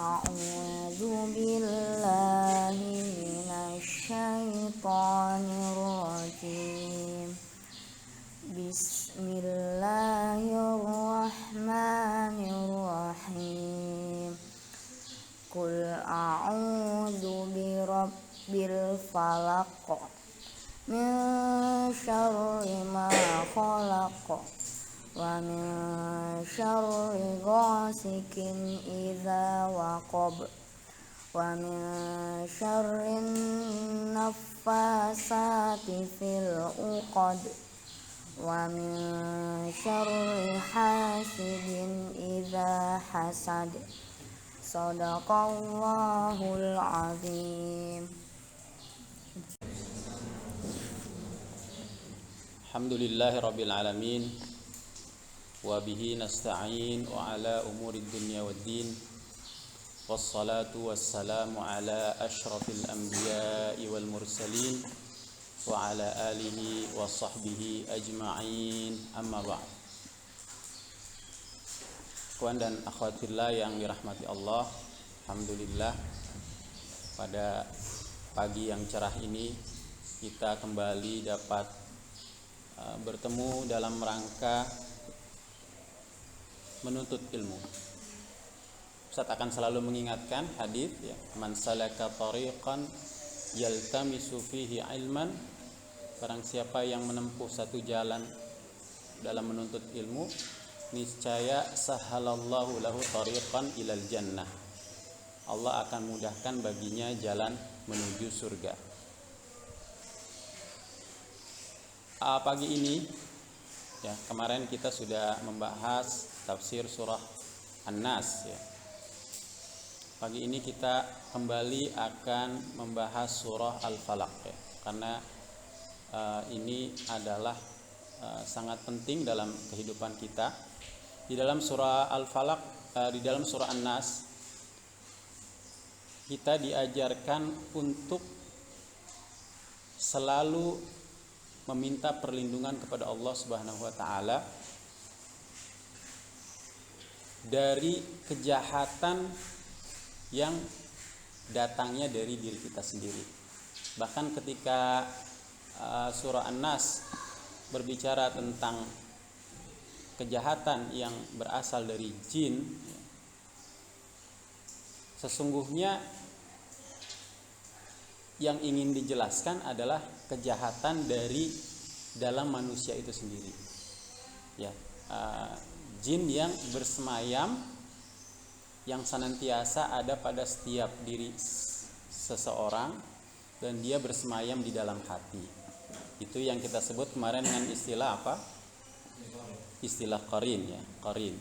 أعوذ بالله من الشيطان الرجيم بسم الله الرحمن الرحيم قل أعوذ برب الفلق من شر ما خلق ومن شر غاسق إذا وقب ومن شر النفاثات في العقد ومن شر حاسد إذا حسد صدق الله العظيم. Alhamdulillahi rabbil alamin wa bihi nasta'in wa ala umuri dunya waddin wassalatu wassalamu ala ashrafil anbiya'i wal mursalin wa ala alihi wa sahbihi ajma'in, amma ba'd. Ikhwan dan akhwatillah yang dirahmati Allah, alhamdulillah pada pagi yang cerah ini kita kembali dapat bertemu dalam rangka menuntut ilmu. Ustaz akan selalu mengingatkan hadis ya, man salaka tariqan yaltamisu fihi ilman, barang siapa yang menempuh satu jalan dalam menuntut ilmu, niscaya sahalallahu lahu tariqan ilal jannah, Allah akan mudahkan baginya jalan menuju surga. Pagi ini ya, kemarin kita sudah membahas tafsir surah An-Nas ya. Pagi ini kita kembali akan membahas surah Al-Falaq ya, karena ini adalah sangat penting dalam kehidupan kita. Di dalam surah Al-Falaq, di dalam surah An-Nas kita diajarkan untuk selalu meminta perlindungan kepada Allah Subhanahu wa taala dari kejahatan yang datangnya dari diri kita sendiri. Bahkan ketika surah An-Nas berbicara tentang kejahatan yang berasal dari jin, sesungguhnya yang ingin dijelaskan adalah kejahatan dari dalam manusia itu sendiri. Ya, jin yang bersemayam, yang senantiasa ada pada setiap diri seseorang dan dia bersemayam di dalam hati. Itu yang kita sebut kemarin dengan istilah apa? Istilah qarin ya, qarin.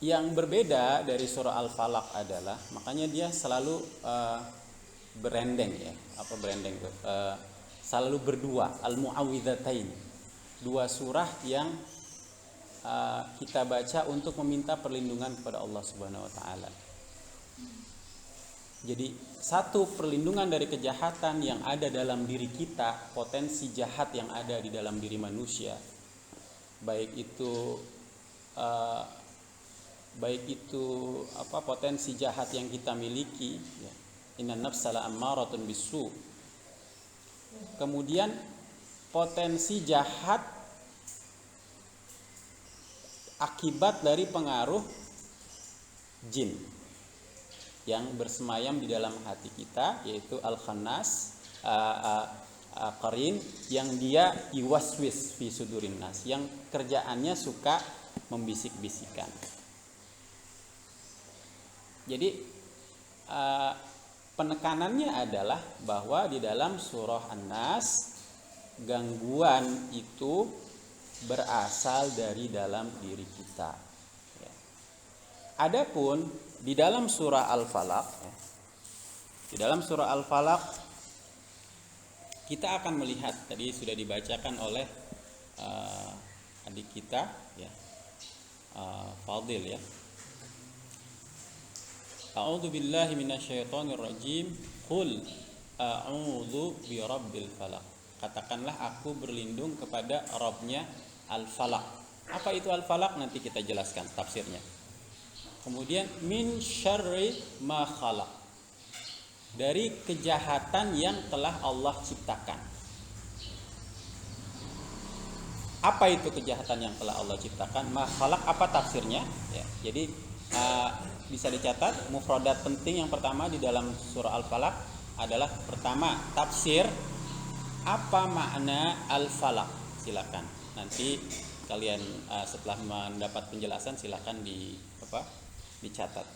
Yang berbeda dari surah Al-Falaq adalah, makanya dia selalu berendeng ya, apa berendeng itu? Selalu berdua, al-mu'awwidzatain. Dua surah yang kita baca untuk meminta perlindungan kepada Allah Subhanahu wa taala. Jadi satu, perlindungan dari kejahatan yang ada dalam diri kita, potensi jahat yang ada di dalam diri manusia. Baik itu potensi jahat yang kita miliki ya. Innan nafsa la'ammaratun bisu. Kemudian potensi jahat akibat dari pengaruh jin yang bersemayam di dalam hati kita, yaitu al-khannas qarin, yang dia yuwaswis fi sudurin nas, yang kerjaannya suka membisik-bisikan. Jadi penekanannya adalah bahwa di dalam surah An-Nas gangguan itu berasal dari dalam diri kita. Ya. Adapun di dalam surah Al-Falaq, ya, di dalam surah Al-Falaq kita akan melihat, tadi sudah dibacakan oleh adik kita, ya, Fadil ya. A'udzu billahi minasyaitonir rajim. Qul a'udzu birabbil falaq. Katakanlah aku berlindung kepada Rabbnya Al-Falaq. Apa itu al-falaq? Nanti kita jelaskan tafsirnya. Kemudian min syarri ma khalaq, dari kejahatan yang telah Allah ciptakan. Apa itu kejahatan yang telah Allah ciptakan? Ma khalaq, apa tafsirnya? Ya, jadi bisa dicatat mufradat penting yang pertama di dalam surah Al-Falaq adalah pertama tafsir apa makna Al-Falaq. Silakan nanti kalian setelah mendapat penjelasan silakan dicatat.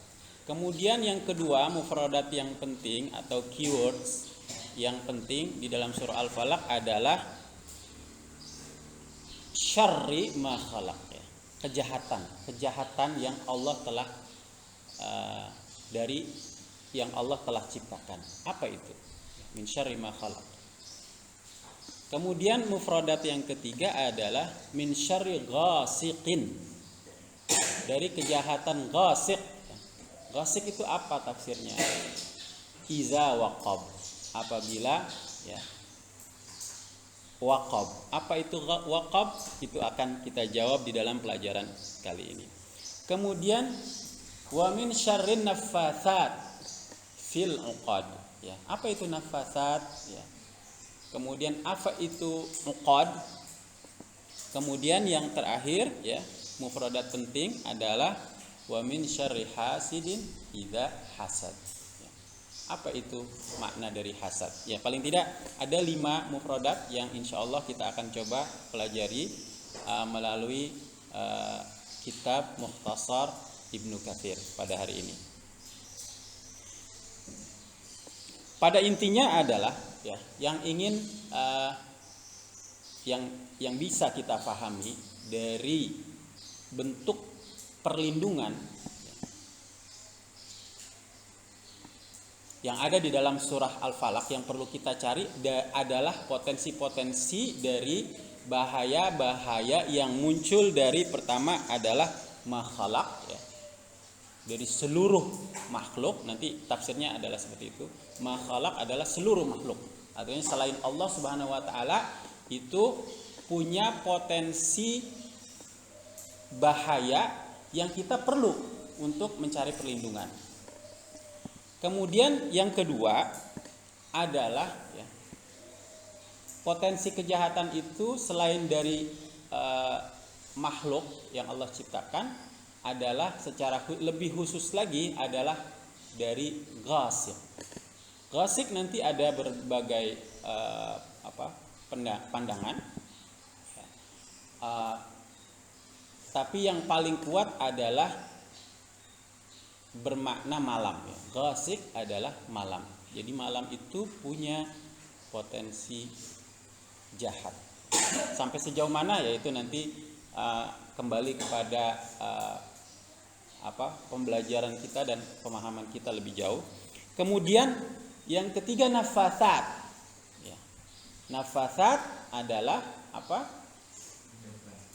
Kemudian yang kedua mufradat yang penting atau keywords yang penting di dalam surah Al-Falaq adalah syarri ma khalaq, ya. Kejahatan yang Allah telah dari yang Allah telah ciptakan. Apa itu? Min syarri ma khalaq. Kemudian mufradat yang ketiga adalah min syarri ghasiqin, dari kejahatan ghasiq. Ghasiq itu apa tafsirnya? Iza waqab, apabila ya waqab. Apa itu waqab? Itu akan kita jawab di dalam pelajaran kali ini. Kemudian wa min syarrin naffatsat fil 'uqad, ya. Apa itu naffatsat, ya. Kemudian apa itu 'uqad? Kemudian yang terakhir, ya, mufradat penting adalah wa min syarri hasidin idza hasad. Apa itu makna dari hasad? Ya, paling tidak ada 5 mufradat yang insya Allah kita akan coba pelajari melalui kitab Mukhtasar Ibnu Katsir pada hari ini. Pada intinya adalah ya, yang ingin yang bisa kita pahami dari bentuk perlindungan yang ada di dalam surah Al-Falaq, yang perlu kita cari adalah potensi-potensi dari bahaya-bahaya yang muncul dari pertama adalah makhluk, ya, dari seluruh makhluk. Nanti tafsirnya adalah seperti itu. Makhluk adalah seluruh makhluk. Artinya selain Allah Subhanahu wa taala itu punya potensi bahaya yang kita perlu untuk mencari perlindungan. Kemudian yang kedua adalah ya, potensi kejahatan itu selain dari makhluk yang Allah ciptakan adalah secara lebih khusus lagi adalah dari ghasik. Ghasik nanti ada berbagai pandangan. Tapi yang paling kuat adalah bermakna malam, ya. Ghasik adalah malam. Jadi malam itu punya potensi jahat. Sampai sejauh mana ya itu nanti kembali kepada pembelajaran kita dan pemahaman kita lebih jauh. Kemudian yang ketiga nafasat. Ya. Nafasat adalah apa?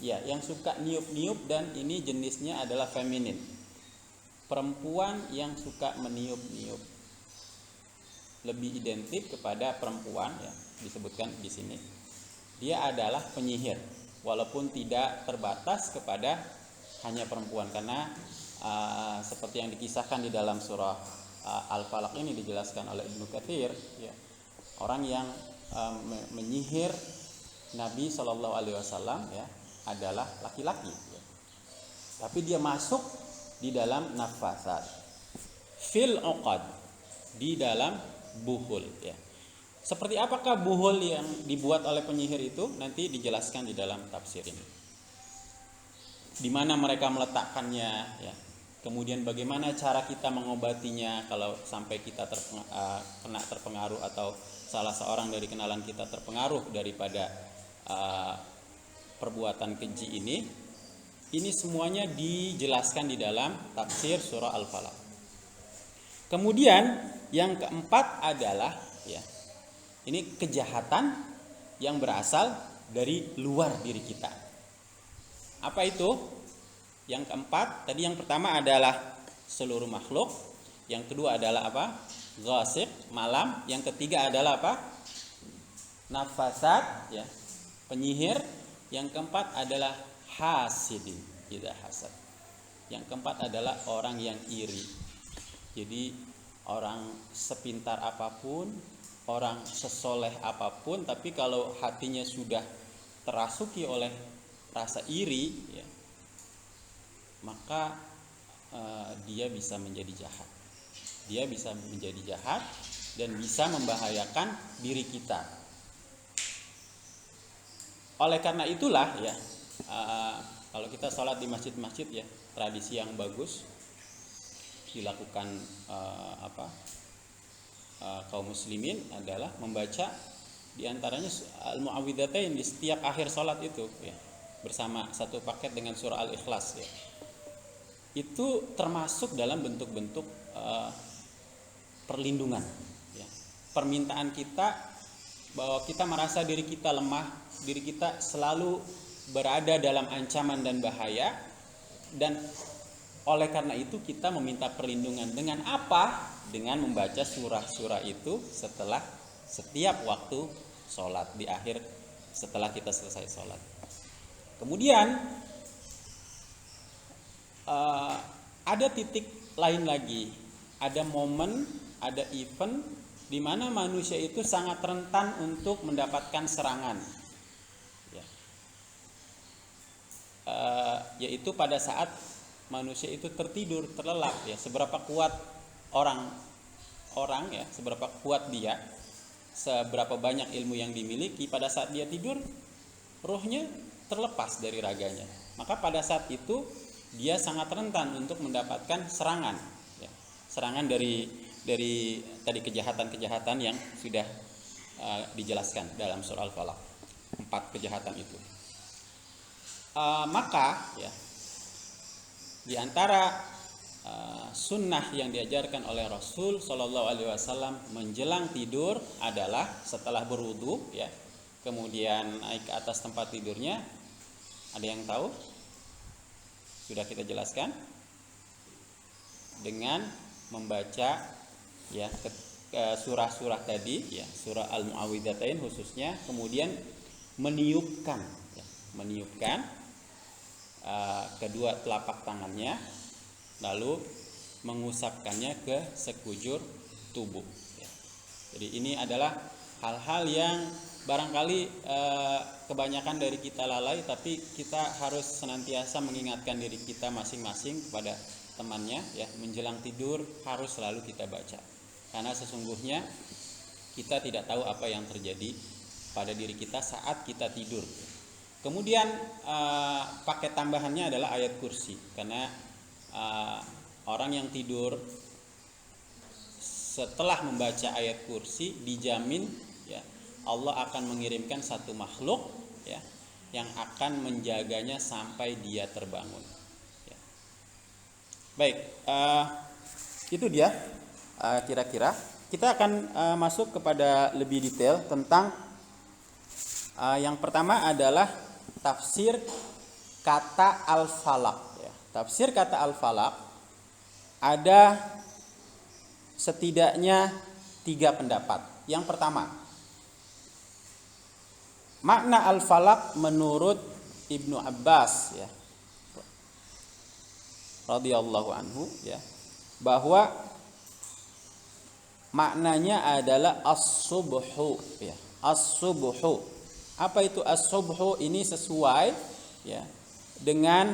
Ya, yang suka niup-niup dan ini jenisnya adalah feminin. Perempuan yang suka meniup-niup, lebih identik kepada perempuan, ya, disebutkan di sini. Dia adalah penyihir, walaupun tidak terbatas kepada hanya perempuan, karena seperti yang dikisahkan di dalam surah Al-Falaq ini dijelaskan oleh Ibnu Katsir, ya, orang yang menyihir Nabi SAW, ya, adalah laki-laki, ya. Tapi dia masuk di dalam nafasat fil uqad, di dalam buhul, ya. Seperti apakah buhul yang dibuat oleh penyihir itu nanti dijelaskan di dalam tafsir ini. Di mana mereka meletakkannya, ya. Kemudian bagaimana cara kita mengobatinya kalau sampai kita kena terpengaruh atau salah seorang dari kenalan kita terpengaruh daripada perbuatan keji ini. Ini semuanya dijelaskan di dalam tafsir surah Al-Falaq. Kemudian yang keempat adalah ya, ini kejahatan yang berasal dari luar diri kita. Apa itu? Yang keempat, tadi yang pertama adalah seluruh makhluk, yang kedua adalah apa? Ghasik, malam, yang ketiga adalah apa? Nafasat, ya, penyihir, yang keempat adalah hasidin idza hasad. Yang keempat adalah orang yang iri. Jadi orang sepintar apapun, orang sesoleh apapun, tapi kalau hatinya sudah terasuki oleh rasa iri, ya, maka dia bisa menjadi jahat. Dia bisa menjadi jahat dan bisa membahayakan diri kita. Oleh karena itulah ya, kalau kita sholat di masjid-masjid ya, tradisi yang bagus dilakukan kaum muslimin adalah membaca diantaranya al-mu'awwidzatain di setiap akhir sholat itu ya, bersama satu paket dengan surah al-ikhlas ya. Itu termasuk dalam bentuk-bentuk perlindungan ya. Permintaan kita bahwa kita merasa diri kita lemah, diri kita selalu berada dalam ancaman dan bahaya, dan oleh karena itu kita meminta perlindungan dengan apa? Dengan membaca surah-surah itu setelah setiap waktu sholat, di akhir setelah kita selesai sholat. Kemudian ada titik lain lagi, ada momen, ada event di mana manusia itu sangat rentan untuk mendapatkan serangan, ya. Yaitu pada saat manusia itu tertidur, terlelap ya. Seberapa kuat orang ya, seberapa kuat dia, seberapa banyak ilmu yang dimiliki, pada saat dia tidur ruhnya terlepas dari raganya. Maka pada saat itu dia sangat rentan untuk mendapatkan serangan ya. Serangan dari tadi kejahatan-kejahatan yang sudah dijelaskan dalam surah Al-Falaq. 4 kejahatan itu. Maka ya, di antara sunnah yang diajarkan oleh Rasul Shallallahu Alaihi Wasallam menjelang tidur adalah setelah berwudu ya, kemudian naik ke atas tempat tidurnya. Ada yang tahu? Sudah kita jelaskan dengan membaca ya surah-surah tadi ya, surah Al-Mu'awwidzatain khususnya, kemudian meniupkan kedua telapak tangannya, lalu mengusapkannya ke sekujur tubuh ya. Jadi ini adalah hal-hal yang barangkali kebanyakan dari kita lalai, tapi kita harus senantiasa mengingatkan diri kita masing-masing kepada temannya ya, menjelang tidur harus selalu kita baca, karena sesungguhnya kita tidak tahu apa yang terjadi pada diri kita saat kita tidur. Kemudian paket tambahannya adalah ayat kursi, karena orang yang tidur setelah membaca ayat kursi dijamin ya, Allah akan mengirimkan satu makhluk ya, yang akan menjaganya sampai dia terbangun ya. Baik, itu dia kira-kira. Kita akan masuk kepada lebih detail tentang yang pertama adalah tafsir kata al-falaq ya. Tafsir kata al-falaq ada setidaknya 3 pendapat. Yang pertama, makna al-falaq menurut Ibnu Abbas ya, radhiyallahu anhu ya, bahwa maknanya adalah as-subhu ya, as-subhu. Apa itu as-subhu? Ini sesuai ya dengan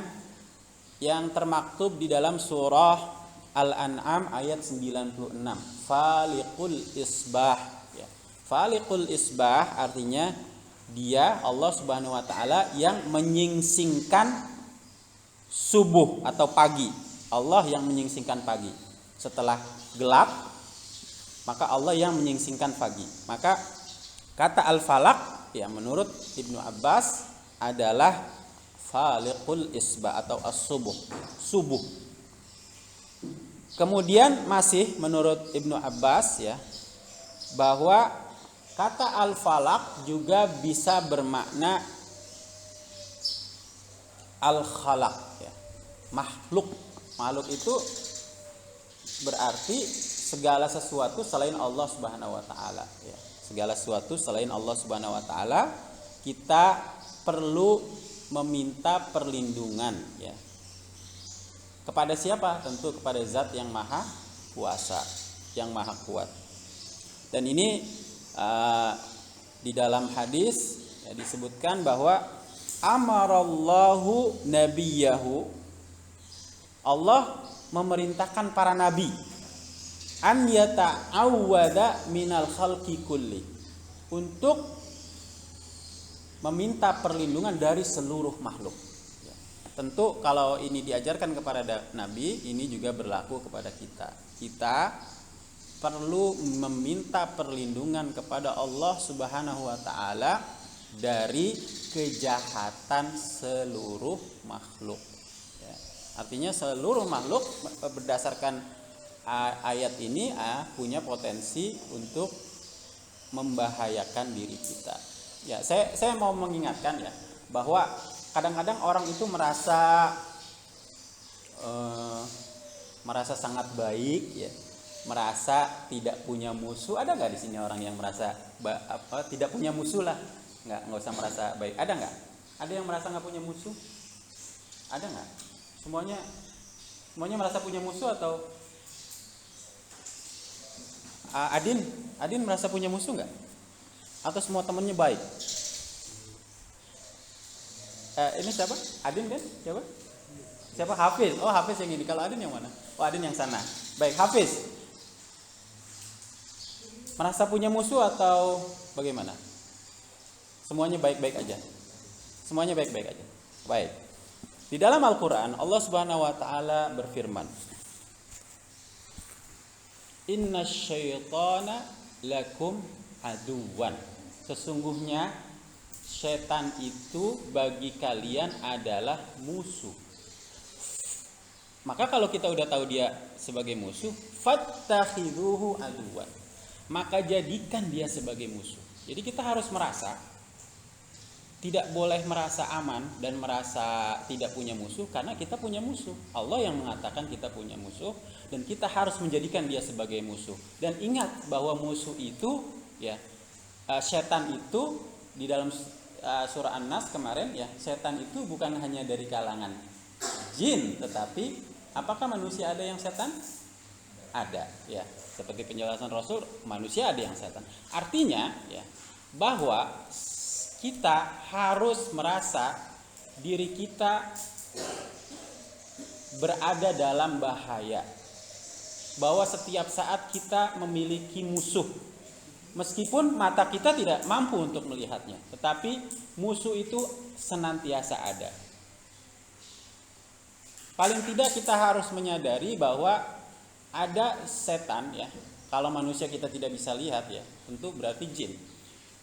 yang termaktub di dalam surah Al-An'am ayat 96. Faliqul isbah ya. Faliqul isbah artinya dia, Allah Subhanahu wa taala, yang menyingsingkan subuh atau pagi. Allah yang menyingsingkan pagi. Setelah gelap, maka Allah yang menyingsingkan pagi. Maka kata al-falaq ya menurut Ibnu Abbas adalah faliqul isbah atau as-subuh, subuh. Kemudian masih menurut Ibnu Abbas ya, bahwa kata al-falaq juga bisa bermakna al-khalaq ya, makhluk. Makhluk itu berarti segala sesuatu selain Allah Subhanahu wa taala ya. Segala sesuatu selain Allah Subhanahu wa taala kita perlu meminta perlindungan ya. Kepada siapa? Tentu kepada Zat yang Maha Kuasa, yang Maha Kuat. Dan ini di dalam hadis ya, disebutkan bahwa amarallahu nabiyahu, Allah memerintahkan para nabi an yata'awwada minal khalqi kulli, untuk meminta perlindungan dari seluruh makhluk. Ya. Tentu kalau ini diajarkan kepada nabi, ini juga berlaku kepada kita. Kita perlu meminta perlindungan kepada Allah Subhanahu wa taala dari kejahatan seluruh makhluk. Ya. Artinya seluruh makhluk berdasarkan ayat ini punya potensi untuk membahayakan diri kita. Ya, saya mau mengingatkan ya bahwa kadang-kadang orang itu merasa sangat baik ya, merasa tidak punya musuh. Ada nggak di sini orang yang merasa tidak punya musuh lah? Nggak usah merasa baik. Ada nggak? Ada yang merasa nggak punya musuh? Ada nggak? Semuanya merasa punya musuh atau? Adin merasa punya musuh nggak? Atau semua temennya baik? Ini siapa? Adin kan? Siapa? Hafiz. Oh, Hafiz yang ini. Kalau Adin yang mana? Oh, Adin yang sana. Baik, Hafiz. Merasa punya musuh atau bagaimana? Semuanya baik-baik aja. Semuanya baik-baik aja. Baik. Di dalam Al-Qur'an Allah Subhanahu wa taala berfirman, "Innasyaitana lakum aduwan." Sesungguhnya setan itu bagi kalian adalah musuh. Maka kalau kita udah tahu dia sebagai musuh, fattakhiduhu aduwan, maka jadikan dia sebagai musuh. Jadi kita harus merasa tidak boleh merasa aman dan merasa tidak punya musuh, karena kita punya musuh. Allah yang mengatakan kita punya musuh dan kita harus menjadikan dia sebagai musuh. Dan ingat bahwa musuh itu ya, setan itu di dalam surah An-Nas kemarin ya, setan itu bukan hanya dari kalangan jin, tetapi apakah manusia ada yang setan? Ada ya. Seperti penjelasan Rasul, manusia ada yang setan. Artinya ya, bahwa kita harus merasa diri kita berada dalam bahaya, bahwa setiap saat kita memiliki musuh. Meskipun mata kita tidak mampu untuk melihatnya, tetapi musuh itu senantiasa ada. Paling tidak kita harus menyadari bahwa ada setan ya. Kalau manusia kita tidak bisa lihat ya, tentu berarti jin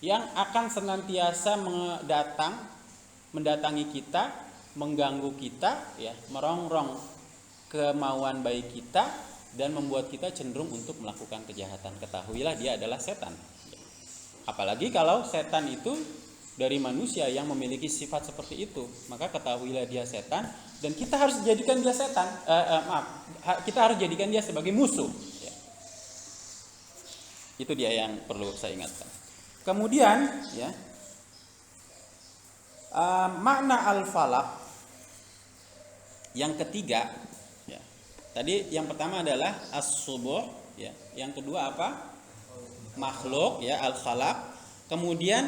yang akan senantiasa mendatangi kita, mengganggu kita ya, merongrong kemauan baik kita dan membuat kita cenderung untuk melakukan kejahatan. Ketahuilah dia adalah setan. Apalagi kalau setan itu dari manusia yang memiliki sifat seperti itu, maka ketahuilah dia setan dan kita harus jadikan dia setan. Kita harus jadikan dia sebagai musuh. Ya. Itu dia yang perlu saya ingatkan. Kemudian ya, makna al-falaq yang ketiga ya. Tadi yang pertama adalah as-subuh ya. Yang kedua apa? Makhluk ya, al-khalaq. Kemudian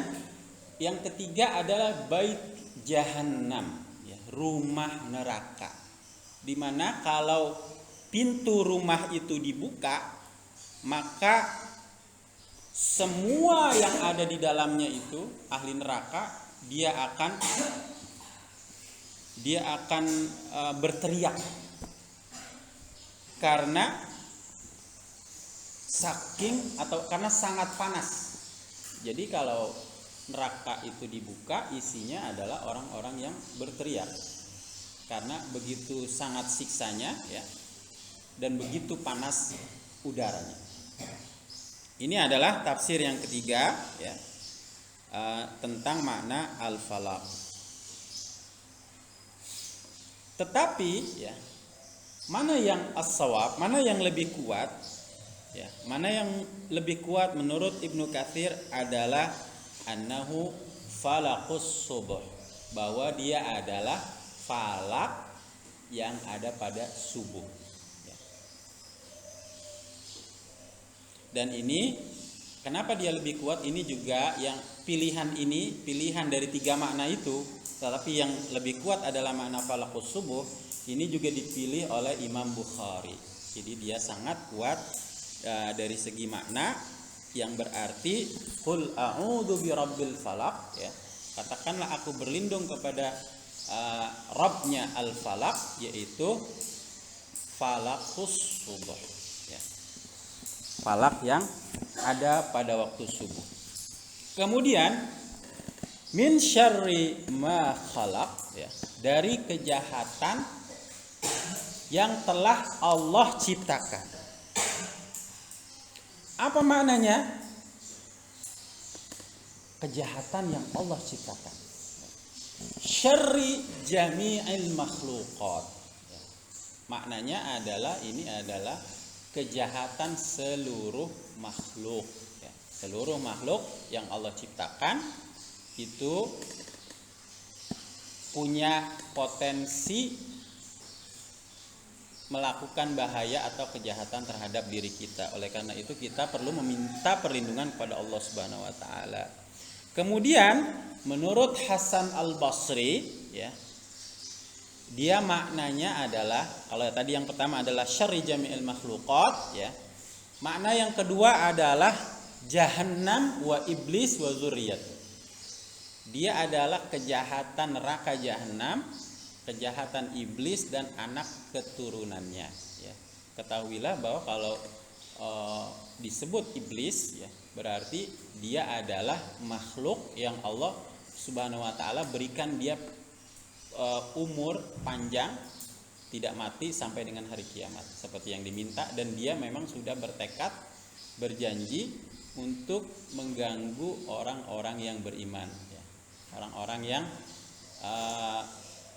yang ketiga adalah bait jahannam ya, rumah neraka. Dimana kalau pintu rumah itu dibuka, maka semua yang ada di dalamnya itu ahli neraka, dia akan berteriak karena karena sangat panas. Jadi kalau neraka itu dibuka, isinya adalah orang-orang yang berteriak karena begitu sangat siksanya ya, dan begitu panas udaranya. Ini adalah tafsir yang ketiga ya, tentang makna al-falaq. Tetapi ya, mana yang as-shawab, mana yang lebih kuat ya, mana yang lebih kuat menurut Ibnu Katsir adalah annahu falaqus subuh. bahwa dia adalah falak yang ada pada subuh. Dan ini kenapa dia lebih kuat? Ini juga yang pilihan dari 3 makna itu, tetapi yang lebih kuat adalah makna falakus subuh. Ini juga dipilih oleh Imam Bukhari. Jadi dia sangat kuat dari segi makna, yang berarti qul a'udzu birabbil falaq, ya. Katakanlah aku berlindung kepada Rabbnya al-falaq, yaitu falakus subuh, ya. Falak yang ada pada waktu subuh. Kemudian min syarri ma khalaq, ya, dari kejahatan yang telah Allah ciptakan. Apa maknanya? Kejahatan yang Allah ciptakan. Syarri jami'il makhluqat. Maknanya adalah ini adalah kejahatan seluruh makhluk, ya. Seluruh makhluk yang Allah ciptakan itu punya potensi melakukan bahaya atau kejahatan terhadap diri kita. Oleh karena itu kita perlu meminta perlindungan kepada Allah Subhanahu wa taala. Kemudian menurut Hasan Al-Basri, ya, dia maknanya adalah, kalau tadi yang pertama adalah syarri jami'il makhluqat, ya. Makna yang kedua adalah jahannam wa iblis wa dzurriyyat. Dia adalah kejahatan neraka jahanam, kejahatan iblis dan anak keturunannya, ya. Ketahuilah bahwa kalau disebut iblis, ya, berarti dia adalah makhluk yang Allah Subhanahu wa taala berikan dia umur panjang, tidak mati sampai dengan hari kiamat seperti yang diminta, dan dia memang sudah bertekad, berjanji untuk mengganggu orang-orang yang beriman, ya. Orang-orang yang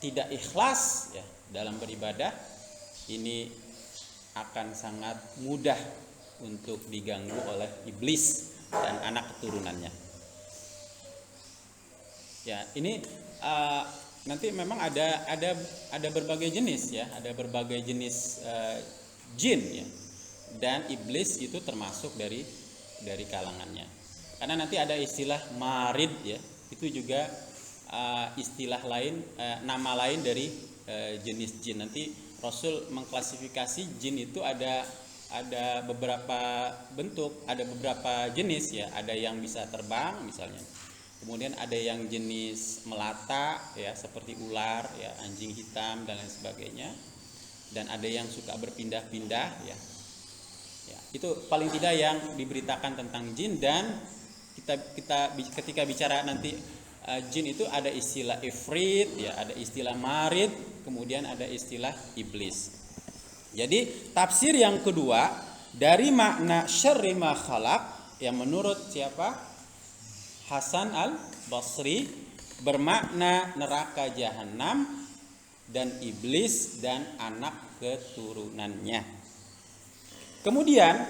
tidak ikhlas, ya, dalam beribadah, ini akan sangat mudah untuk diganggu oleh iblis dan anak keturunannya. Ya, ini nanti memang ada berbagai jenis, ya, ada berbagai jenis jin, ya, dan iblis itu termasuk dari kalangannya. Karena nanti ada istilah marid, ya, itu juga istilah lain, nama lain dari jenis jin. Nanti Rasul mengklasifikasi jin itu ada beberapa bentuk, ada beberapa jenis, ya. Ada yang bisa terbang misalnya. Kemudian ada yang jenis melata, ya, seperti ular, ya, anjing hitam dan lain sebagainya. Dan ada yang suka berpindah-pindah, ya. Ya, itu paling tidak yang diberitakan tentang jin. Dan kita ketika bicara nanti jin itu ada istilah ifrit, ya, ada istilah marid, kemudian ada istilah iblis. Jadi tafsir yang kedua dari makna syarri ma khalaq, yang menurut siapa? Hasan Al-Basri, bermakna neraka jahanam dan iblis dan anak keturunannya. Kemudian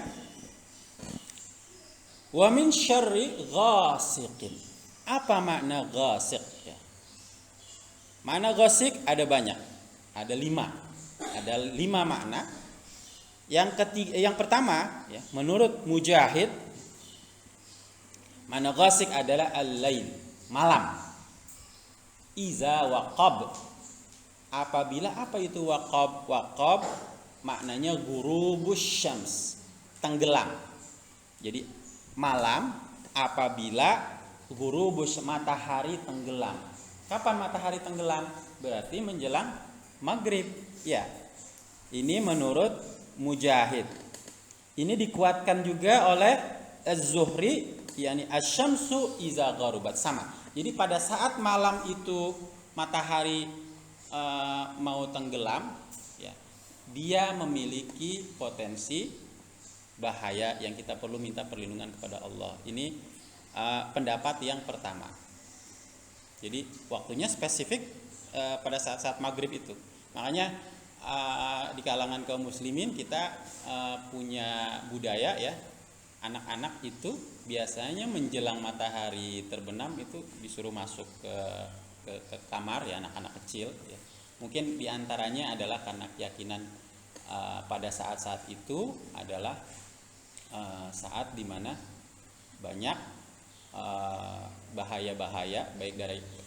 wa min syarri ghasiqin. Apa makna ghasiq, ya? Makna ghasiq ada banyak, ada 5 makna. Yang pertama, ya, menurut Mujahid, makna ghasiq adalah al-lail, malam. Iza waqab, apabila, apa itu waqab? Waqab maknanya ghurubus syams, tenggelam. Jadi malam apabila ghurubus, matahari tenggelam. Kapan matahari tenggelam? Berarti menjelang maghrib, ya. Ini menurut Mujahid. Ini dikuatkan juga oleh Az-Zuhri, yakni asy-syamsu iza gharubat, sama. Jadi pada saat malam itu matahari mau tenggelam, ya, dia memiliki potensi bahaya yang kita perlu minta perlindungan kepada Allah. Ini pendapat yang pertama. Jadi waktunya spesifik pada saat-saat maghrib itu. Makanya di kalangan kaum muslimin kita punya budaya, ya, anak-anak itu biasanya menjelang matahari terbenam itu disuruh masuk ke ke kamar ya, anak-anak kecil ya. Mungkin diantaranya adalah karena keyakinan pada saat-saat itu adalah saat dimana banyak bahaya-bahaya baik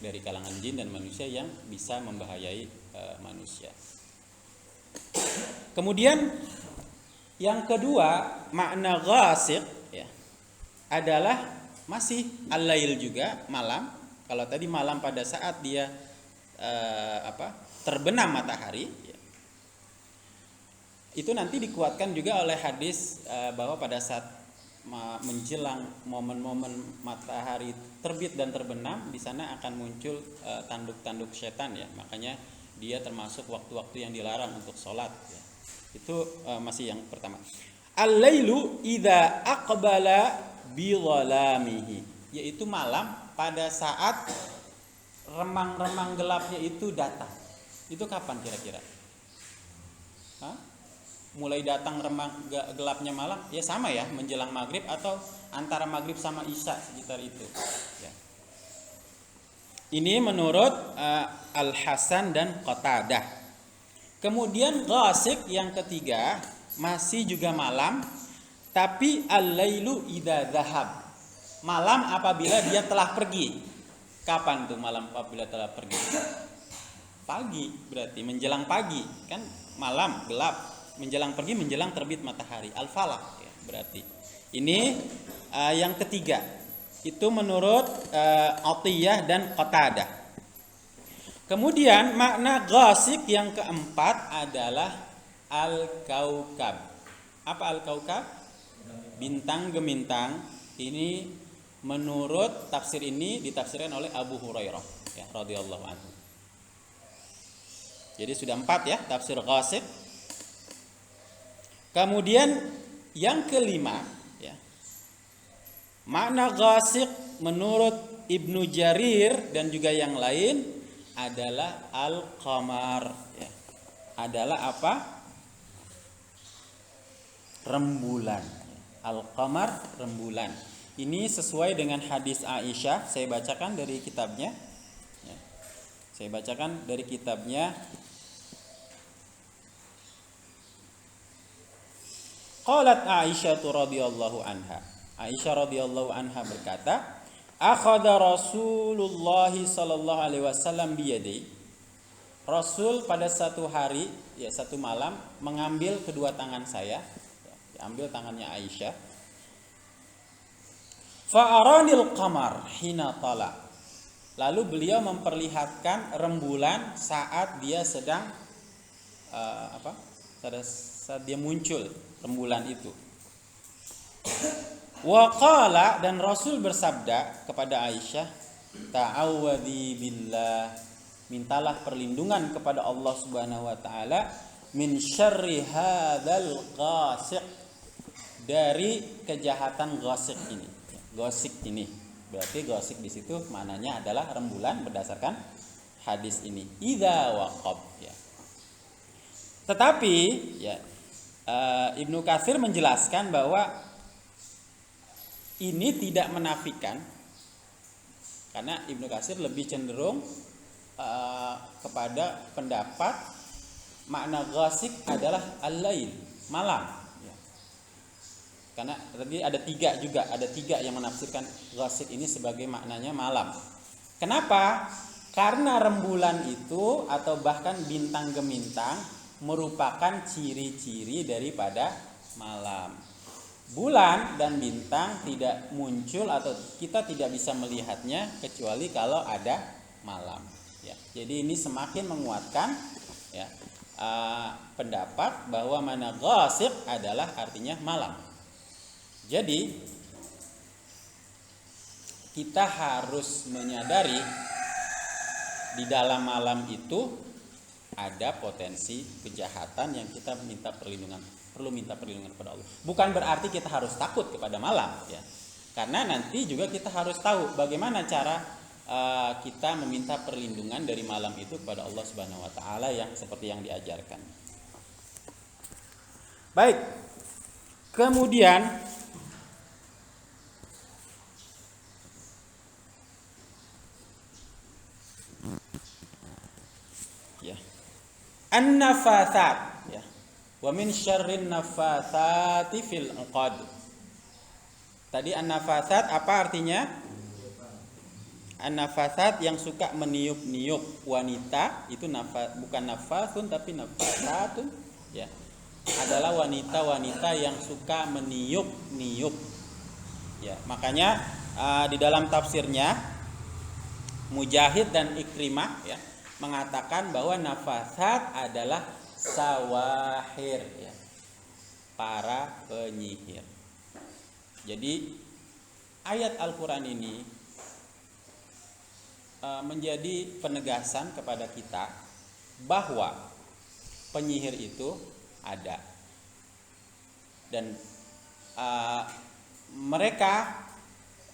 dari kalangan jin dan manusia yang bisa membahayai manusia. Kemudian yang kedua, makna ghasiq ya, adalah masih al-lail juga, malam. Kalau tadi malam pada saat dia terbenam matahari ya. Itu nanti dikuatkan juga oleh hadis bahwa pada saat menjelang momen-momen matahari terbit dan terbenam, di sana akan muncul tanduk-tanduk setan ya. Makanya dia termasuk waktu-waktu yang dilarang untuk sholat ya. Itu masih yang pertama. Al-lailu idza aqbala bi dhalamihi, yaitu malam pada saat remang-remang gelapnya itu datang. Itu kapan kira-kira? Mulai datang remang gelapnya malam ya, sama ya, menjelang maghrib atau antara maghrib sama isya, sekitar itu ya. Ini menurut Al-Hasan dan Qatadah. Kemudian ghasiq yang ketiga masih juga malam, tapi al-lailu idza dhahab, malam apabila dia telah pergi. Kapan tuh malam apabila telah pergi? Pagi, berarti menjelang pagi kan, malam gelap, menjelang pergi, menjelang terbit matahari, al-falaq ya, berarti ini yang ketiga. Itu menurut Atiyah dan Qatadah. Kemudian makna ghasiq yang keempat adalah al-kaukab. Apa al-kaukab? Bintang gemintang. Ini menurut tafsir ini ditafsirkan oleh Abu Hurairah ya, radhiyallahu anhu. Jadi sudah 4 ya tafsir ghasiq. Kemudian yang kelima ya, makna ghasiq menurut Ibnu Jarir dan juga yang lain adalah al-qamar ya. Adalah apa? Rembulan. Al-qamar, rembulan. Ini sesuai dengan hadis Aisyah. Saya bacakan dari kitabnya ya. Saya bacakan dari kitabnya. Qalat Aisyah radhiyallahu anha. Aisyah radhiyallahu anha berkata, akhadha Rasulullah sallallahu alaihi wasallam biyadi. Rasul pada satu hari ya, satu malam mengambil kedua tangan saya, ambil tangannya Aisyah. Fa aranil qamar hina tala. Lalu beliau memperlihatkan rembulan saat dia sedang saat dia muncul rembulan itu. Wa qala, dan Rasul bersabda kepada Aisyah, ta'awwadhi billah, mintalah perlindungan kepada Allah Subhanahu wa taala, min syarri hadzal ghasiq, dari kejahatan ghasiq ini. Ghasiq ini berarti ghasiq di situ maknanya adalah rembulan berdasarkan hadis ini. Idza waqab ya. Tetapi ya, Ibnu Katsir menjelaskan bahwa ini tidak menafikan, karena Ibnu Katsir lebih cenderung kepada pendapat makna ghasiq adalah al-lail, malam ya. Karena tadi ada tiga yang menafsirkan ghasiq ini sebagai maknanya malam. Kenapa? Karena rembulan itu atau bahkan bintang gemintang merupakan ciri-ciri daripada malam. Bulan dan bintang tidak muncul atau kita tidak bisa melihatnya kecuali kalau ada malam ya. Jadi ini semakin menguatkan ya, pendapat bahwa mana ghasiq adalah artinya malam. Jadi kita harus menyadari di dalam malam itu ada potensi kejahatan yang kita perlu minta perlindungan kepada Allah. Bukan berarti kita harus takut kepada malam ya. Karena nanti juga kita harus tahu bagaimana cara kita meminta perlindungan dari malam itu kepada Allah Subhanahu wa taala yang seperti yang diajarkan. Baik. Kemudian An-nafatsat ya. Wa min syarrin nafatsati fil 'uqad. Tadi an-nafatsat apa artinya? An-nafatsat yang suka meniup-niup wanita itu bukan nafasun tapi nafatsatun ya. Adalah wanita-wanita yang suka meniup-niup. Ya, makanya di dalam tafsirnya Mujahid dan Ikrimah ya mengatakan bahwa nafasat adalah sawahir ya, para penyihir. Jadi ayat Al-Qur'an ini menjadi penegasan kepada kita bahwa penyihir itu ada dan mereka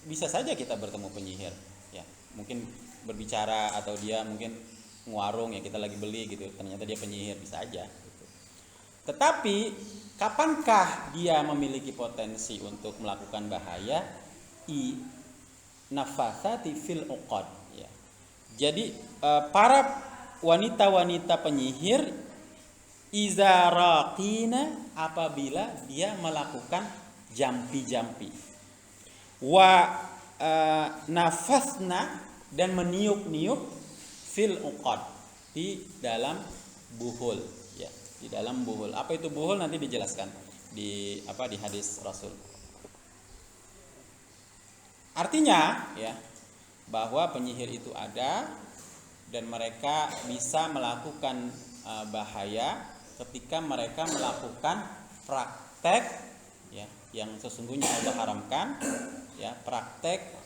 bisa saja kita bertemu penyihir ya, mungkin berbicara atau dia mungkin ngewarung ya, kita lagi beli gitu, ternyata dia penyihir, bisa aja gitu. Tetapi kapankah dia memiliki potensi untuk melakukan bahaya? Nafasati fil uqad ya. Jadi para wanita-wanita penyihir izaraqina apabila dia melakukan jampi-jampi. Wa nafasna dan meniup-niup fil uqad di dalam buhul ya, di dalam buhul. Apa itu buhul nanti dijelaskan di hadis Rasul. Artinya ya bahwa penyihir itu ada dan mereka bisa melakukan bahaya ketika mereka melakukan praktek ya yang sesungguhnya Allah haramkan ya, praktek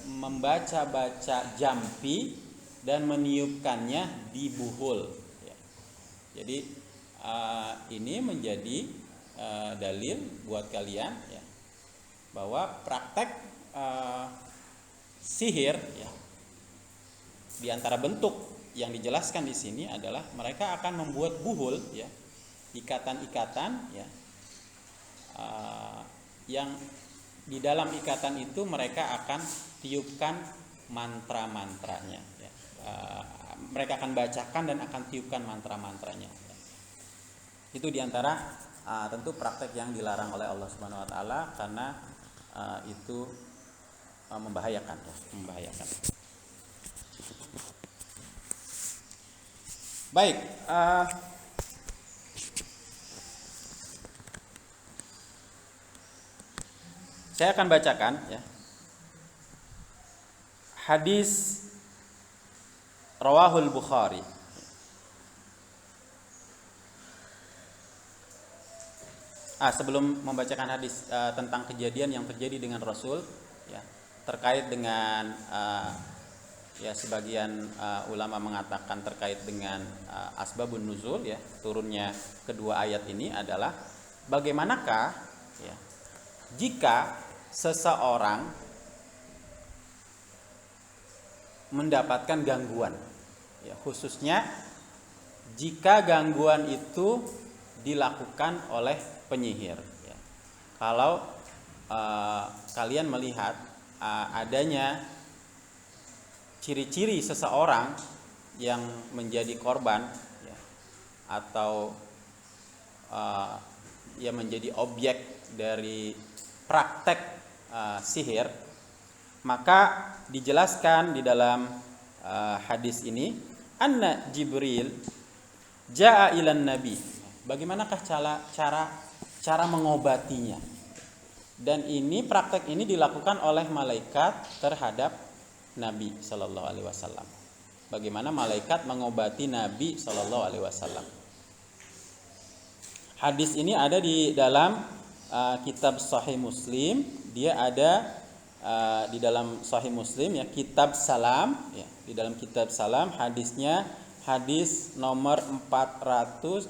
membaca-baca jampi dan meniupkannya di buhul ya. Jadi ini menjadi dalil buat kalian ya bahwa praktek sihir ya, di antara bentuk yang dijelaskan di sini adalah mereka akan membuat buhul ya, ikatan-ikatan ya, yang di dalam ikatan itu mereka akan tiupkan mantra-mantranya ya. Mereka akan bacakan dan akan tiupkan mantra-mantranya ya. Itu diantara tentu praktek yang dilarang oleh Allah Subhanahu Wa Taala karena itu membahayakan ya, membahayakan. Baik, saya akan bacakan ya hadis rawahul Bukhari. Sebelum membacakan hadis tentang kejadian yang terjadi dengan Rasul ya, terkait dengan ya sebagian ulama mengatakan terkait dengan asbabun nuzul ya, turunnya kedua ayat ini adalah bagaimanakah ya jika seseorang mendapatkan gangguan ya, khususnya jika gangguan itu dilakukan oleh penyihir ya. Kalau kalian melihat adanya ciri-ciri seseorang yang menjadi korban ya, atau yang menjadi objek dari praktek sihir, maka dijelaskan di dalam hadis ini anna Jibril jaa ilan nabi. Bagaimanakah cara mengobatinya? Dan ini praktek ini dilakukan oleh malaikat terhadap Nabi Shallallahu Alaihi Wasallam. Bagaimana malaikat mengobati Nabi Shallallahu Alaihi Wasallam? Hadis ini ada di dalam kitab Sahih Muslim. Dia ada di dalam Sahih Muslim ya, kitab Salam ya. Di dalam kitab Salam hadisnya hadis nomor 4056.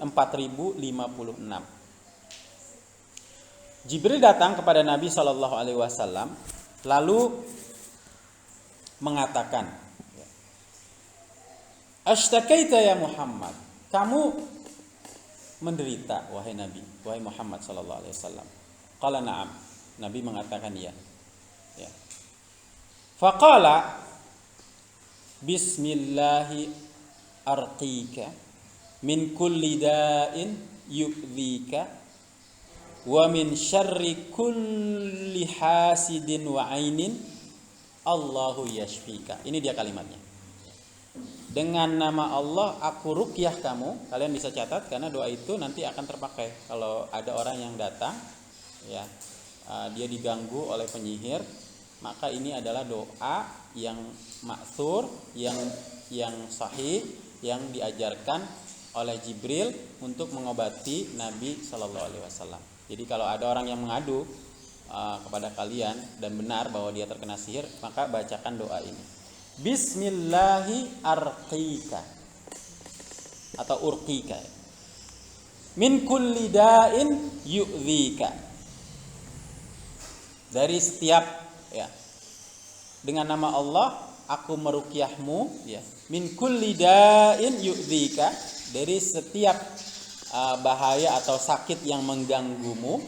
Jibril datang kepada Nabi Shallallahu Alaihi Wasallam lalu mengatakan, Ashtakaita ya Muhammad, kamu menderita wahai Nabi, wahai Muhammad sallallahu alaihi wasallam. Qala na'am, Nabi mengatakan iya. Ya. Faqala bismillahi arqika min kulli da'in yu'dhika wa min syarri kulli hasidin wa ainin Allahu yashfika. Ini dia kalimatnya. Dengan nama Allah aku ruqyah kamu. Kalian bisa catat karena doa itu nanti akan terpakai kalau ada orang yang datang ya, dia diganggu oleh penyihir, maka ini adalah doa yang ma'thur, yang sahih, yang diajarkan oleh Jibril untuk mengobati Nabi Shallallahu Alaihi Wasallam. Jadi kalau ada orang yang mengadu kepada kalian dan benar bahwa dia terkena sihir, maka bacakan doa ini. Bismillahi arqika atau urqika min kulli da'in yu'dhika. Dari setiap ya, dengan nama Allah aku meruqyahmu ya, min kulli da'in yu'dhika, dari setiap bahaya atau sakit yang mengganggumu,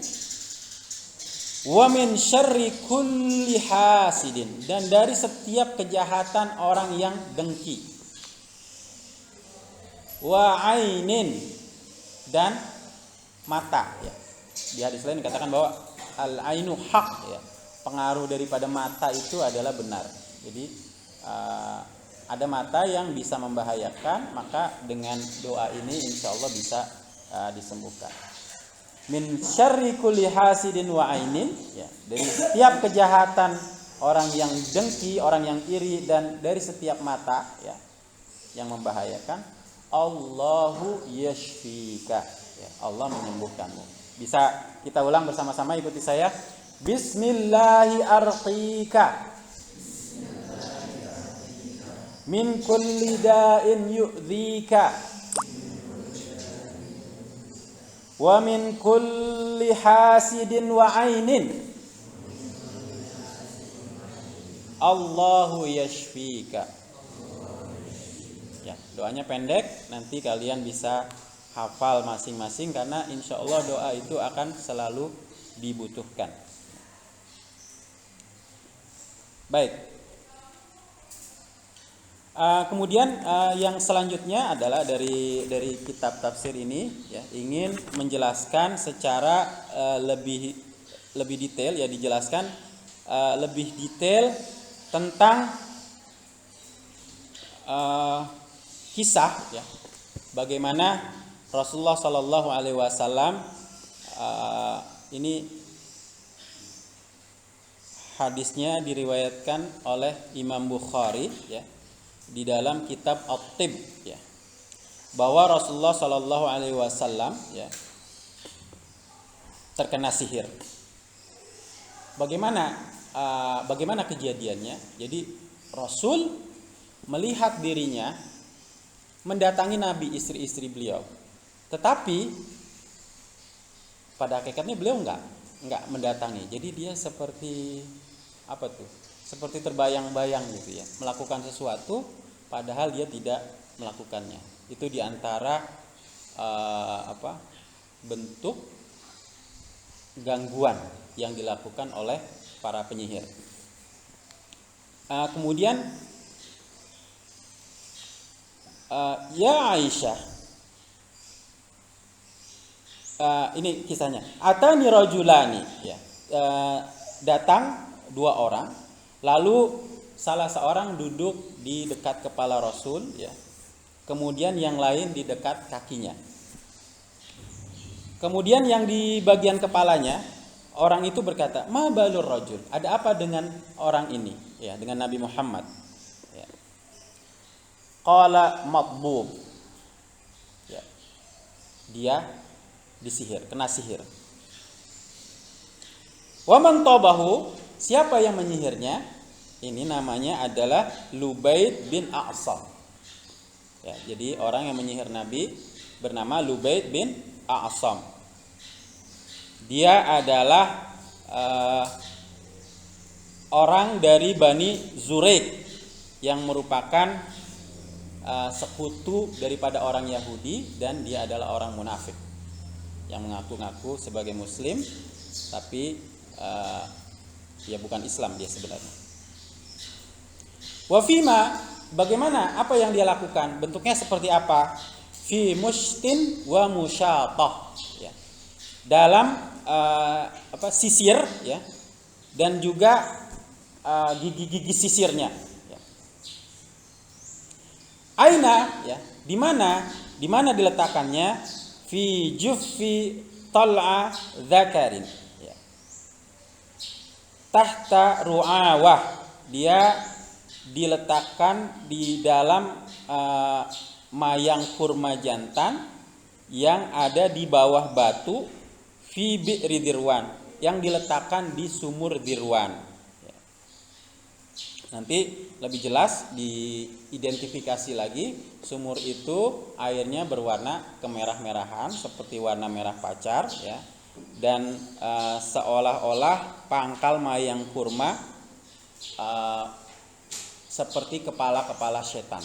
wa min syarri kulli hasidin, dan dari setiap kejahatan orang yang dengki, wa ainin, dan mata ya. Di hadis lain dikatakan bahwa al ainu haq ya, pengaruh daripada mata itu adalah benar. Jadi ada mata yang bisa membahayakan, maka dengan doa ini insya Allah bisa disembuhkan. Min syarri kulli hasidin wa ainin ya, dari setiap kejahatan orang yang dengki, orang yang iri, dan dari setiap mata ya yang membahayakan, Allahu yashfika ya, Allah menyembuhkanmu. Bisa kita ulang bersama-sama, ikuti saya. Bismillahi arqika min kulli da'in yu'dhika wa min kulli hasidin wa ainin Allahu yashfika. Ya, doanya pendek, nanti kalian bisa hafal masing-masing karena insya Allah doa itu akan selalu dibutuhkan. Baik. Kemudian yang selanjutnya adalah dari kitab tafsir ini ya, ingin menjelaskan secara lebih detail ya, dijelaskan lebih detail tentang kisah ya, bagaimana Rasulullah Shallallahu Alaihi Wasallam ini hadisnya diriwayatkan oleh Imam Bukhari ya, di dalam kitab At-Tib ya, bahwa Rasulullah Shallallahu Alaihi Wasallam ya terkena sihir. Bagaimana kejadiannya? Jadi Rasul melihat dirinya mendatangi Nabi, istri-istri beliau, tetapi pada hakikatnya beliau enggak mendatangi. Jadi dia seperti apa tuh? Seperti terbayang-bayang gitu ya, melakukan sesuatu padahal dia tidak melakukannya. Itu diantara bentuk gangguan yang dilakukan oleh para penyihir. Kemudian ya Aisyah, ini kisahnya. Atani rajulani ya, datang dua orang. Lalu salah seorang duduk di dekat kepala Rasul ya. Kemudian yang lain di dekat kakinya. Kemudian yang di bagian kepalanya, orang itu berkata, "Ma balur rajul?" Ada apa dengan orang ini? Ya, dengan Nabi Muhammad. Ya. Qala matbub. Ya. Dia disihir, kena sihir. Wa man tabahu? Siapa yang menyihirnya? Ini namanya adalah Lubaid bin A'sam. Ya, jadi orang yang menyihir Nabi bernama Lubaid bin A'sam. Dia adalah orang dari Bani Zuraik yang merupakan sekutu daripada orang Yahudi, dan dia adalah orang munafik yang mengaku-ngaku sebagai Muslim, tapi ya bukan Islam dia sebenarnya. Wa fima bagaimana? Apa yang dia lakukan? Bentuknya seperti apa? Fi mushtin wa musyatah, ya. Dalam sisir, ya, dan juga gigi-gigi sisirnya, ya. Aina, ya, di mana diletakkannya? Fi juffi tal'a dzakarin, ya. Tahta ru'awah, dia diletakkan di dalam mayang kurma jantan yang ada di bawah batu, fi bi'ri dirwan, yang diletakkan di sumur Dirwan. Nanti lebih jelas diidentifikasi lagi, sumur itu airnya berwarna kemerah-merahan seperti warna merah pacar, ya. Dan seolah-olah pangkal mayang kurma seperti kepala-kepala setan.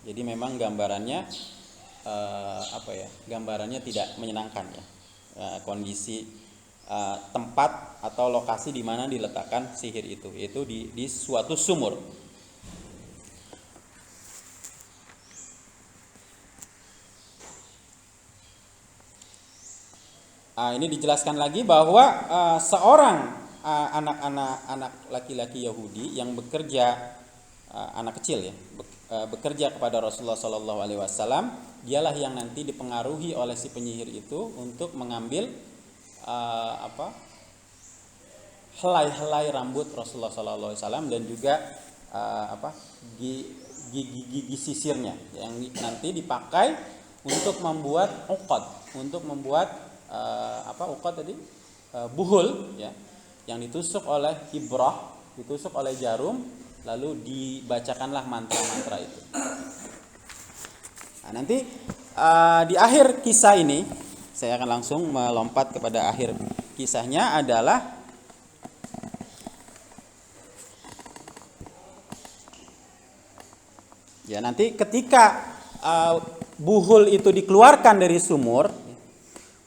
Jadi memang gambarannya gambarannya tidak menyenangkan, ya. Kondisi tempat atau lokasi di mana diletakkan sihir itu, yaitu di suatu sumur. Ini dijelaskan lagi bahwa seorang anak laki-laki Yahudi yang bekerja, anak kecil, ya, bekerja kepada Rasulullah SAW, dialah yang nanti dipengaruhi oleh si penyihir itu untuk mengambil helai-helai rambut Rasulullah SAW dan juga gigi sisirnya yang nanti dipakai untuk membuat uqad, untuk membuat buhul, ya, yang ditusuk oleh ibrah, ditusuk oleh jarum, lalu dibacakanlah mantra-mantra itu. Nah, nanti di akhir kisah ini saya akan langsung melompat kepada akhir kisahnya adalah ya, nanti ketika buhul itu dikeluarkan dari sumur,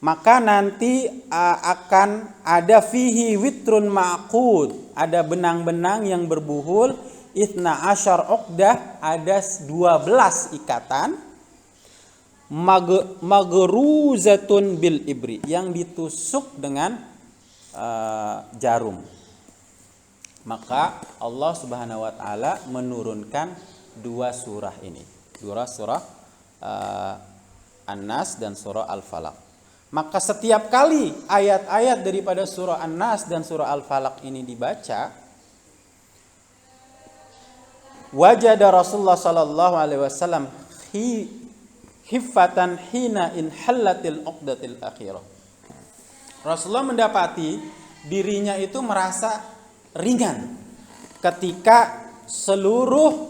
maka nanti akan ada fihi witrun ma'qud, ada benang-benang yang berbuhul, ithna asyar uqdah, ada 12 ikatan, magruzatun bil ibri, yang ditusuk dengan jarum. Maka Allah Subhanahu wa taala menurunkan dua surah ini, dua surah An-Nas dan surah Al-Falaq. Maka setiap kali ayat-ayat daripada surah An-Nas dan surah Al-Falaq ini dibaca, wajada Rasulullah sallallahu alaihi wasallam hifatan hina in halatil uqdatil akhirah. Rasulullah mendapati dirinya itu merasa ringan ketika seluruh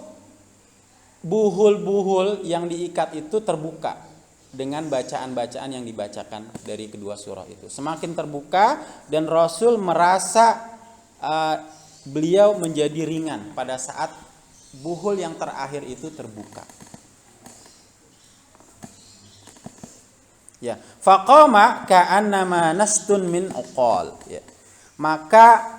buhul-buhul yang diikat itu terbuka dengan bacaan-bacaan yang dibacakan dari kedua surah itu. Semakin terbuka dan Rasul merasa beliau menjadi ringan pada saat buhul yang terakhir itu terbuka. Ya, faqama ka'annama nastun min uqal. Ya. Maka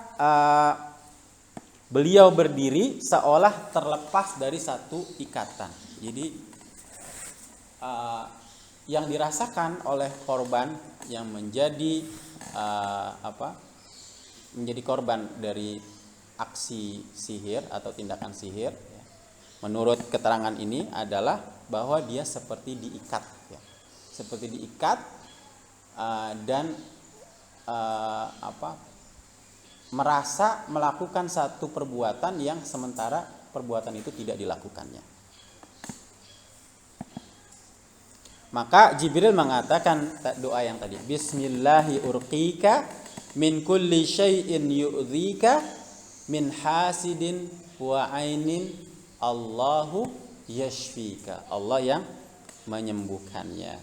beliau berdiri seolah terlepas dari satu ikatan. Jadi yang dirasakan oleh korban yang menjadi menjadi korban dari aksi sihir atau tindakan sihir, ya, menurut keterangan ini adalah bahwa dia seperti diikat, ya. Seperti diikat dan merasa melakukan satu perbuatan yang sementara perbuatan itu tidak dilakukannya. Maka Jibril mengatakan doa yang tadi, Bismillahi urqika min kulli syai'in yu'dhika min hasidin wa ainin Allahu yashfika. Allah yang menyembuhkannya.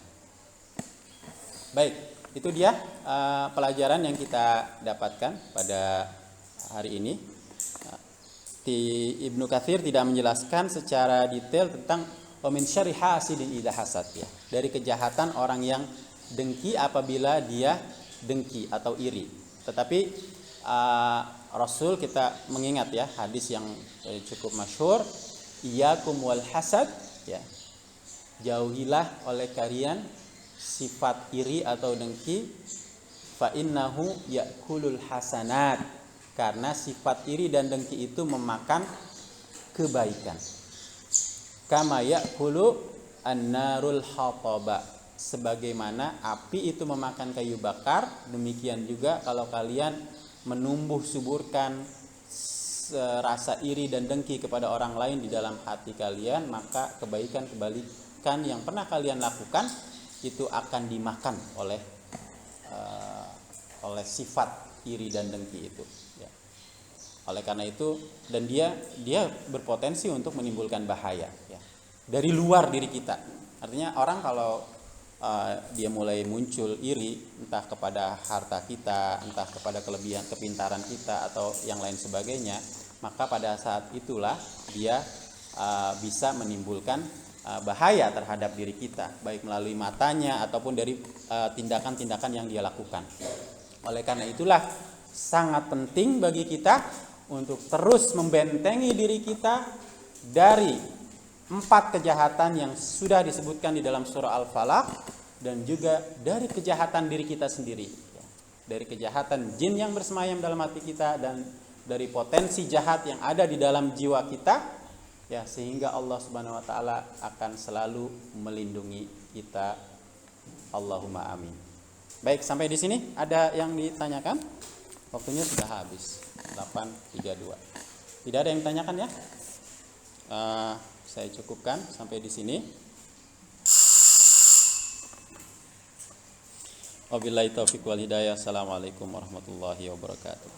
Baik, itu dia pelajaran yang kita dapatkan pada hari ini. Ibnu Katsir tidak menjelaskan secara detail tentang min syarri hasidin idza hasad, ya. Dari kejahatan orang yang dengki apabila dia dengki atau iri. Tetapi Rasul, kita mengingat, ya, hadis yang cukup masyhur Iyyakum wal hasad, ya. Jauhilah oleh kalian sifat iri atau dengki, fa innahu yakulul hasanat, karena sifat iri dan dengki itu memakan kebaikan. Kama yakulu an-narul hataba, sebagaimana api itu memakan kayu bakar, demikian juga kalau kalian menumbuh suburkan rasa iri dan dengki kepada orang lain di dalam hati kalian, maka kebaikan yang pernah kalian lakukan itu akan dimakan oleh sifat iri dan dengki itu, ya. Oleh karena itu, dan dia berpotensi untuk menimbulkan bahaya, ya, dari luar diri kita. Artinya orang kalau dia mulai muncul iri, entah kepada harta kita, entah kepada kelebihan kepintaran kita atau yang lain sebagainya, maka pada saat itulah dia bisa menimbulkan bahaya terhadap diri kita, baik melalui matanya ataupun dari tindakan-tindakan yang dia lakukan. Oleh karena itulah sangat penting bagi kita untuk terus membentengi diri kita dari 4 kejahatan yang sudah disebutkan di dalam surah Al-Falaq, dan juga dari kejahatan diri kita sendiri, ya. Dari kejahatan jin yang bersemayam dalam hati kita dan dari potensi jahat yang ada di dalam jiwa kita, ya, sehingga Allah Subhanahu wa taala akan selalu melindungi kita. Allahumma amin. Baik, sampai di sini ada yang ditanyakan? Waktunya sudah habis, 8.32. Tidak ada yang ditanyakan, ya? Saya cukupkan sampai di sini. Wabillahi taufiq wal hidayah. Assalamualaikum warahmatullahi wabarakatuh.